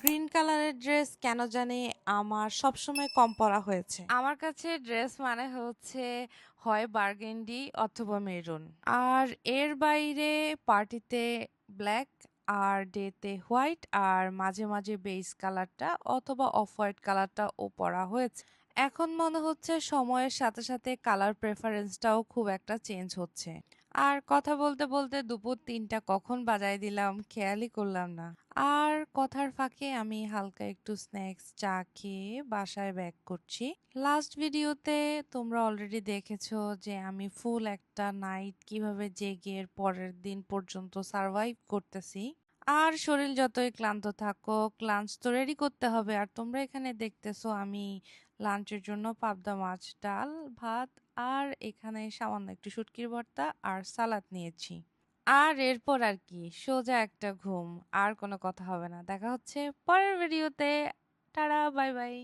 Green কালারের dress কেন জানি আমার সবসময় কম পরা হয়েছে। আমার কাছে ড্রেস মানে হচ্ছে হয় বার্গেন্ডি অথবা মেরুন। আর এর বাইরে পার্টিতে ব্ল্যাক আর ডেতে হোয়াইট আর মাঝে মাঝে বেজ কালারটা অথবা অফ হোয়াইট কালারটাও পরা হয়েছে। এখন মনে হচ্ছে সময়ের সাথে সাথে কালার প্রেফারেন্সটাও খুব একটা চেঞ্জ হচ্ছে। আর কথা বলতে বলতে দুপুর ৩টা কখন বাজায় দিলাম খেয়ালই করলাম না। আর কথার ফাঁকে আমি হালকা একটু স্ন্যাক্স চা খেয়ে বাসায় ব্যাক করছি। লাস্ট ভিডিওতে তোমরা অলরেডি দেখেছো যে আমি ফুল একটা নাইট কিভাবে জেগে এর পরের দিন পর্যন্ত সারভাইভ করতেছি। আর শরীর যতই ক্লান্ত থাকুক লাঞ্চ তো রেডি করতে হবে। আর তোমরা এখানে দেখতেছো আমি লাঞ্চের জন্য পাবদা মাছ, ডাল, ভাত আর এখানে সামান্য একটু শুটকির ভর্তা আর সালাদ নিয়েছি। আর এরপর আর কি সোজা একটা ঘুম। আর কোনো কথা হবে না। দেখা হচ্ছে পরের ভিডিওতে। Tata bye bye.